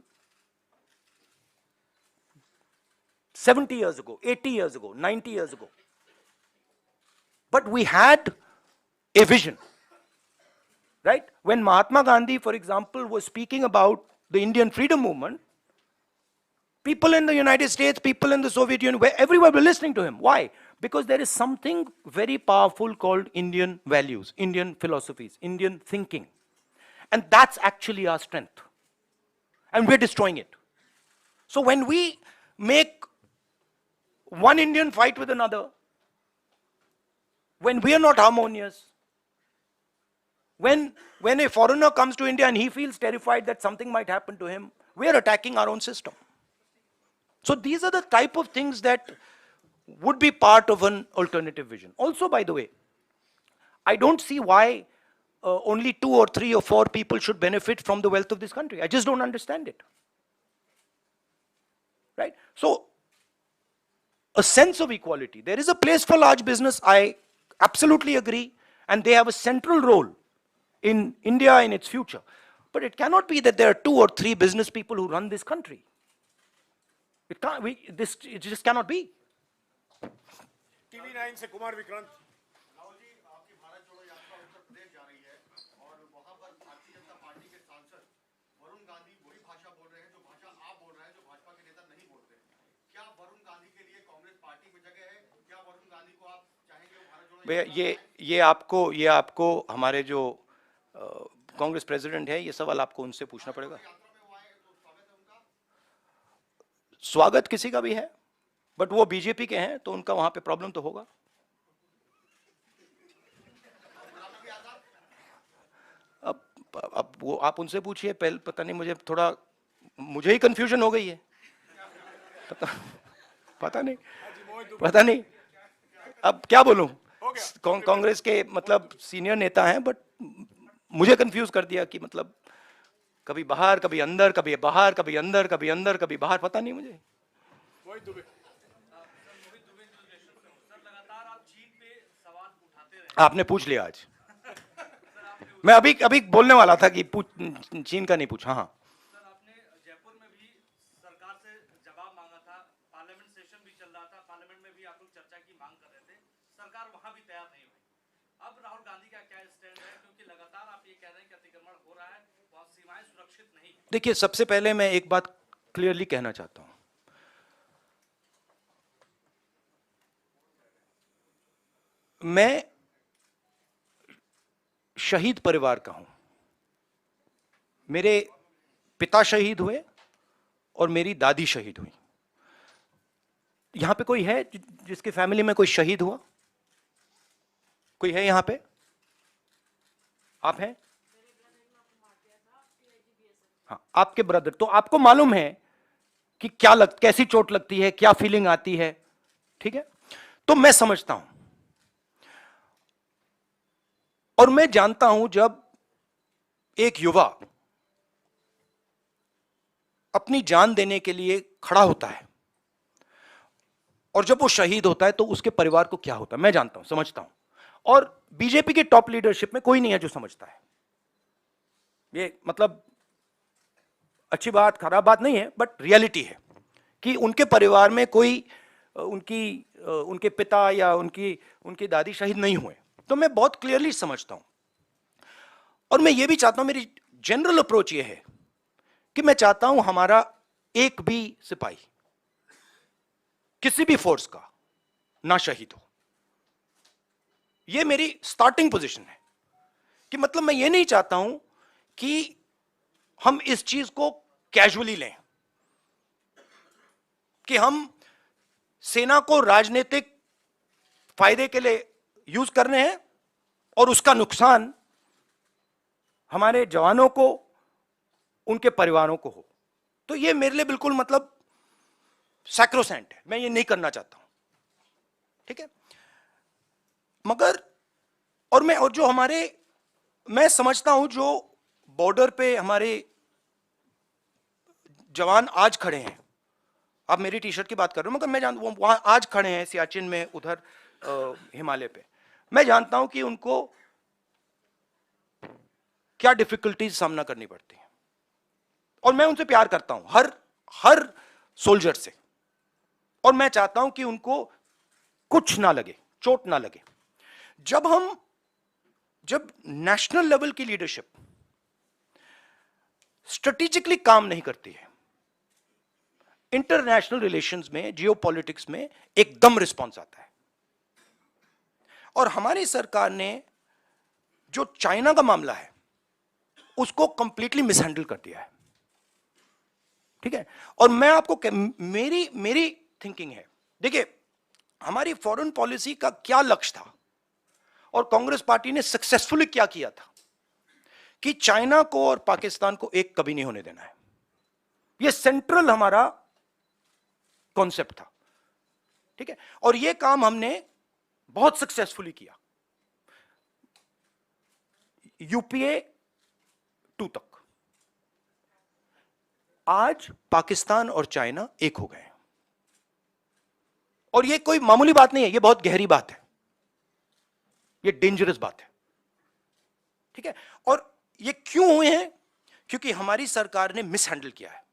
70 years ago, 80 years ago, 90 years ago. But we had a vision. Right? When Mahatma Gandhi, for example, was speaking about the Indian freedom movement, people in the United States, people in the Soviet Union, everywhere were listening to him. Why? Because there is something very powerful called Indian values, Indian philosophies, Indian thinking. And that's actually our strength. And we're destroying it. So when we make one Indian fight with another, when we are not harmonious, when a foreigner comes to India and he feels terrified that something might happen to him, we are attacking our own system. So these are the type of things that would be part of an alternative vision. Also, by the way, I don't see why only 2 or 3 or 4 people should benefit from the wealth of this country. I just don't understand it. Right? So, a sense of equality. There is a place for large business, I absolutely agree, and they have a central role in India in its future. But it cannot be that there are 2 or 3 business people who run this country. It can't, it just cannot be. TV9 से कुमार विक्रांत। राहुल जी, आपकी भारत जोड़ो यात्रा उत्तर प्रदेश जा रही है और वहां पर भारतीय जनता पार्टी के सांसद वरुण गांधी वही भाषा बोल रहे हैं जो भाषा आप बोल रहे हैं, जो भाजपा के नेता नहीं बोल रहे। क्या वरुण गांधी के लिए कांग्रेस पार्टी में जगह है? क्या वरुण गांधी को आप चाहेंगे वो भारत जोड़ो? ये आपको हमारे जो कांग्रेस प्रेसिडेंट है, ये सवाल आपको उनसे पूछना पड़ेगा। स्वागत किसी का भी है, बट वो बीजेपी के हैं, तो उनका वहां पे प्रॉब्लम तो होगा। अब वो आप उनसे पूछिए, पहले पता नहीं, मुझे ही कंफ्यूजन हो गई है। पता नहीं अब क्या बोलूं। कांग्रेस के मतलब सीनियर नेता हैं, बट मुझे कंफ्यूज कर दिया कि मतलब कभी बाहर, कभी अंदर, कभी बाहर, कभी अंदर, कभी अंदर, कभी बाहर, पता नहीं मुझे। आपने पूछ लिया आज। मैं अभी बोलने वाला था कि चीन का नहीं पूछा। हाँ, सर, आपने जयपुर में भी सरकार से जवाब मांगा था, पार्लियामेंट सेशन भी चल रहा था, पार्लियामेंट में भी आप लोग चर्चा की मांग कर रहे थे, सरकार वहां भी तैयार नहीं हुई। अब राहुल गांधी का क्या स्टैंड है, क्योंकि लगातार आप ये कह रहे हैं कि अतिक्रमण हो रहा है, वहां सीमाएं सुरक्षित नहीं। देखिए, सबसे पहले मैं एक बात क्लियरली कहना चाहता हूं। मैं शहीद परिवार का हूं। मेरे पिता शहीद हुए और मेरी दादी शहीद हुई। यहां पे कोई है जिसके फैमिली में कोई शहीद हुआ? कोई है यहां पे? आप हैं? हाँ, आपके ब्रदर। तो आपको मालूम है कि कैसी चोट लगती है, क्या फीलिंग आती है। ठीक है, तो मैं समझता हूं और मैं जानता हूं जब एक युवा अपनी जान देने के लिए खड़ा होता है और जब वो शहीद होता है तो उसके परिवार को क्या होता है, मैं जानता हूं, समझता हूं। और बीजेपी के टॉप लीडरशिप में कोई नहीं है जो समझता है। ये मतलब अच्छी बात, खराब बात नहीं है, बट रियलिटी है कि उनके परिवार में कोई उनके पिता या उनकी दादी शहीद नहीं हुए। तो मैं बहुत क्लियरली समझता हूं और मैं ये भी चाहता हूं, मेरी जनरल अप्रोच ये है कि मैं चाहता हूं हमारा एक भी सिपाही किसी भी फोर्स का ना शहीद हो। ये मेरी स्टार्टिंग पोजीशन है कि मतलब मैं ये नहीं चाहता हूं कि हम इस चीज को कैजुअली लें, कि हम सेना को राजनीतिक फायदे के लिए यूज कर रहे हैं और उसका नुकसान हमारे जवानों को, उनके परिवारों को हो। तो ये मेरे लिए बिल्कुल मतलब सैक्रोसेंट है, मैं ये नहीं करना चाहता हूं, ठीक है। मगर और जो हमारे, मैं समझता हूं जो बॉर्डर पे हमारे जवान आज खड़े हैं, आप मेरी टी शर्ट की बात कर रहे हो, मगर मैं जानता हूं वहां आज खड़े हैं सियाचिन में, उधर हिमालय पे, मैं जानता हूं कि उनको क्या डिफिकल्टीज सामना करनी पड़ती है, और मैं उनसे प्यार करता हूं, हर सोल्जर से, और मैं चाहता हूं कि उनको कुछ ना लगे, चोट ना लगे। जब नेशनल लेवल की लीडरशिप स्ट्रेटेजिकली काम नहीं करती है, इंटरनेशनल रिलेशंस में, जियोपॉलिटिक्स में एकदम रिस्पॉन्स आता है। और हमारी सरकार ने जो चाइना का मामला है उसको कंप्लीटली मिसहैंडल कर दिया है, ठीक है। और मैं आपको मेरी थिंकिंग है, देखिए हमारी फॉरेन पॉलिसी का क्या लक्ष्य था और कांग्रेस पार्टी ने सक्सेसफुली क्या किया था कि चाइना को और पाकिस्तान को एक कभी नहीं होने देना है। यह सेंट्रल हमारा कॉन्सेप्ट था, ठीक है। और यह काम हमने बहुत सक्सेसफुली किया, यूपीए 2 तक। आज पाकिस्तान और चाइना एक हो गए हैं, और यह कोई मामूली बात नहीं है, यह बहुत गहरी बात है, यह डेंजरस बात है, ठीक है। और ये क्यों हुए हैं? क्योंकि हमारी सरकार ने मिसहैंडल किया है,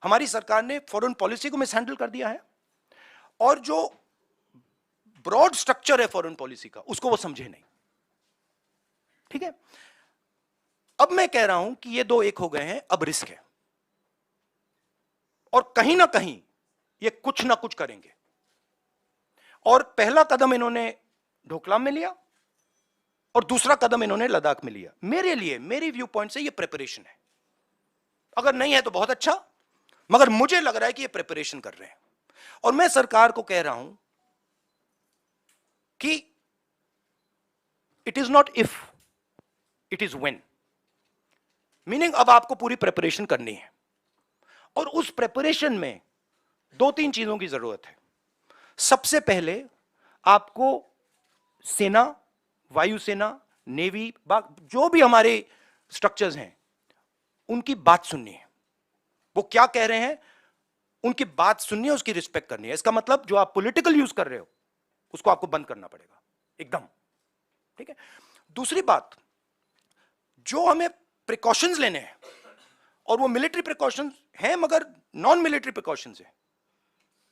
हमारी सरकार ने फॉरेन पॉलिसी को मिसहैंडल कर दिया है, और जो ब्रॉड स्ट्रक्चर है फॉरेन पॉलिसी का उसको वो समझे नहीं, ठीक है। अब मैं कह रहा हूं कि ये दो एक हो गए हैं, अब रिस्क है, और कहीं ना कहीं ये कुछ ना कुछ करेंगे। और पहला कदम इन्होंने ढोकलाम में लिया और दूसरा कदम इन्होंने लद्दाख में लिया। मेरे लिए, मेरी व्यू पॉइंट से ये प्रिपरेशन है, अगर नहीं है तो बहुत अच्छा, मगर मुझे लग रहा है कि ये प्रिपरेशन कर रहे हैं। और मैं सरकार को कह रहा हूं कि it is not if, it is when, meaning अब आपको पूरी प्रिपरेशन करनी है, और उस प्रिपरेशन में 2-3 चीजों की जरूरत है। सबसे पहले आपको सेना, वायुसेना, नेवी, जो भी हमारे स्ट्रक्चर्स हैं उनकी बात सुननी है, वो क्या कह रहे हैं उनकी बात सुननी है, उसकी रिस्पेक्ट करनी है। इसका मतलब जो आप पॉलिटिकल यूज कर रहे हो उसको आपको बंद करना पड़ेगा एकदम, ठीक है। दूसरी बात, जो हमें प्रिकॉशंस लेने हैं, और वो मिलिट्री प्रिकॉशंस हैं मगर नॉन मिलिट्री प्रिकॉशंस हैं,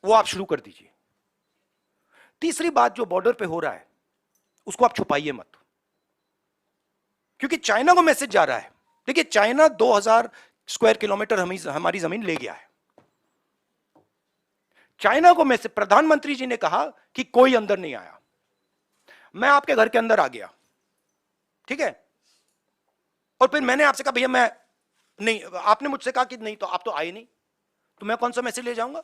वो आप शुरू कर दीजिए। तीसरी बात, जो बॉर्डर पे हो रहा है उसको आप छुपाइए मत, क्योंकि चाइना को मैसेज जा रहा है। देखिए चाइना 2000 स्क्वायर किलोमीटर हमारी जमीन ले गया है। चाइना को मैसेज, प्रधानमंत्री जी ने कहा कि कोई अंदर नहीं आया, मैं आपके घर के अंदर आ गया, ठीक है, और फिर मैंने आपसे कहा भैया मैं नहीं, आपने मुझसे कहा कि नहीं, तो आप तो आए नहीं, तो मैं कौन सा मैसेज ले जाऊंगा?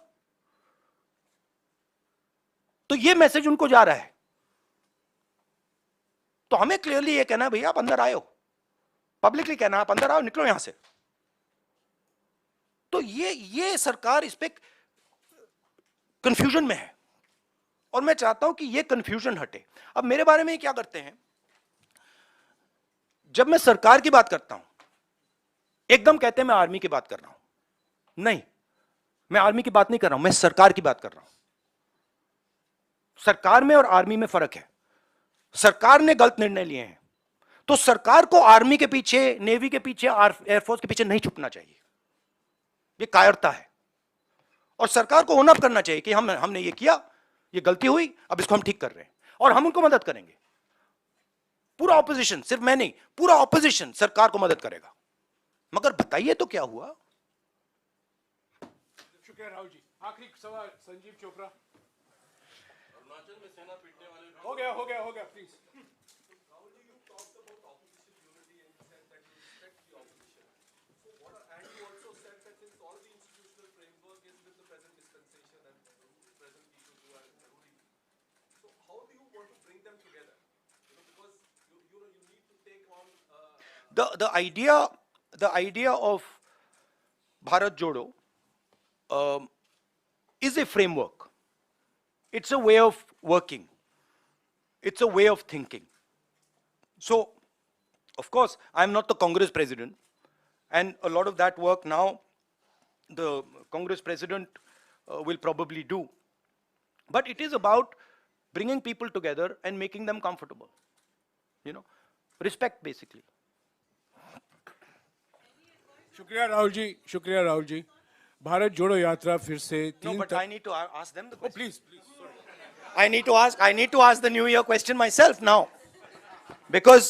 तो ये मैसेज उनको जा रहा है। तो हमें क्लियरली ये कहना है भैया आप अंदर आए हो, पब्लिकली कहना आप अंदर आओ, निकलो यहां से। तो ये सरकार इस पे कंफ्यूजन में है, और मैं चाहता हूं कि ये कंफ्यूजन हटे। अब मेरे बारे में क्या करते हैं, जब मैं सरकार की बात करता हूं एकदम कहते हैं मैं आर्मी की बात कर रहा हूं। नहीं, मैं आर्मी की बात नहीं कर रहा हूं, मैं सरकार की बात कर रहा हूं। सरकार में और आर्मी में फर्क है। सरकार ने गलत निर्णय लिए हैं तो सरकार को आर्मी के पीछे, नेवी के पीछे, एयरफोर्स के पीछे नहीं छुपना चाहिए, ये कायरता है। और सरकार को ओन अप करना चाहिए कि हमने ये किया, ये गलती हुई, अब इसको हम ठीक कर रहे हैं और हम उनको मदद करेंगे। पूरा ऑपोजिशन, सिर्फ मैं नहीं, पूरा ऑपोजिशन सरकार को मदद करेगा। मगर बताइए तो क्या हुआ? शुक्रिया राहुल जी। आखिरी सवाल संजीव चोपड़ा। अरुणाचल में सेना पीटने वाले हो गया please. how do you want to bring them together? Because you need to take on the idea of Bharat Jodo is a framework. It's a way of working. It's a way of thinking. So, of course, I'm not the Congress president, and a lot of that work now the Congress president will probably do. But it is about bringing people together and making them comfortable. You know, respect basically. शुक्रिया राहुल जी, शुक्रिया राहुल जी। भारत जोड़ो यात्रा फिर से No, 3 but I need to ask them the question. Please I need to ask the New Year question myself now, because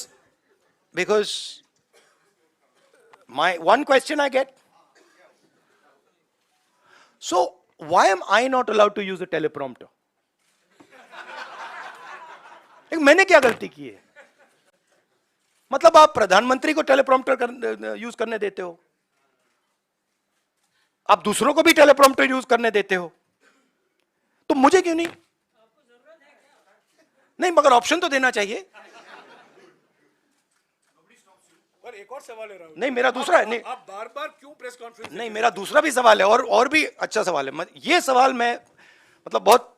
my one question I get. So why am I not allowed to use a teleprompter? मैंने क्या गलती की है? मतलब आप प्रधानमंत्री को teleprompter use करने देते हो, आप दूसरों को भी टेलीप्रॉम्प्टर यूज करने देते हो, तो मुझे क्यों नहीं? नहीं, मगर ऑप्शन तो देना चाहिए। पर एक और सवाल है राहुल। नहीं, मेरा दूसरा है। नहीं, आप बार-बार क्यों प्रेस कॉन्फ्रेंस? नहीं, मेरा दूसरा भी सवाल है, और भी अच्छा सवाल है। ये सवाल मैं मतलब बहुत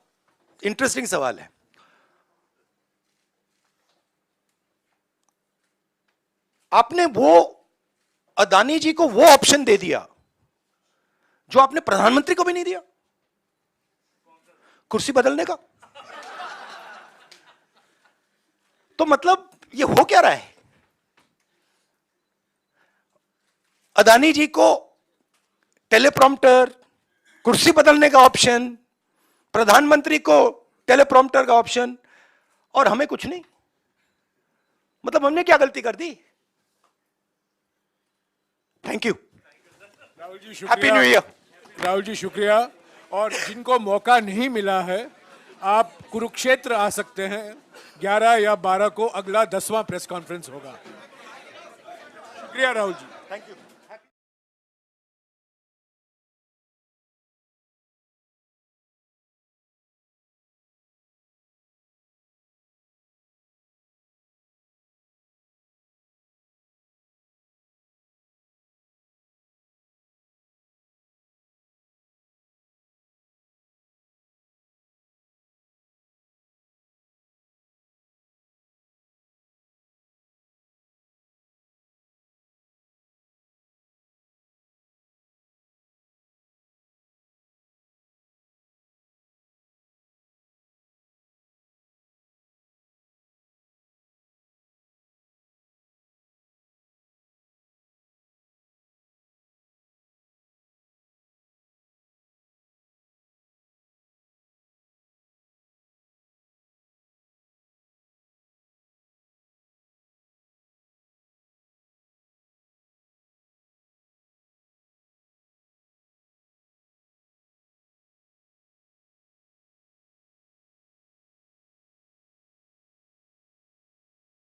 इंटरेस्टिंग सवाल है। आपने वो अदानी जी को वो ऑप्शन दे दिया जो आपने प्रधानमंत्री को भी नहीं दिया, कुर्सी बदलने का। तो मतलब ये हो क्या रहा है? अदानी जी को टेलीप्रॉम्प्टर, कुर्सी बदलने का ऑप्शन, प्रधानमंत्री को टेलीप्रॉम्प्टर का ऑप्शन, और हमें कुछ नहीं। मतलब हमने क्या गलती कर दी? Thank you. Rahul ji happy शुक्रिया। New year. राहुल जी शुक्रिया। और जिनको मौका नहीं मिला है, आप कुरुक्षेत्र आ सकते हैं। 11 या 12 को अगला 10वां प्रेस कॉन्फ्रेंस होगा। शुक्रिया राहुल जी। Thank you.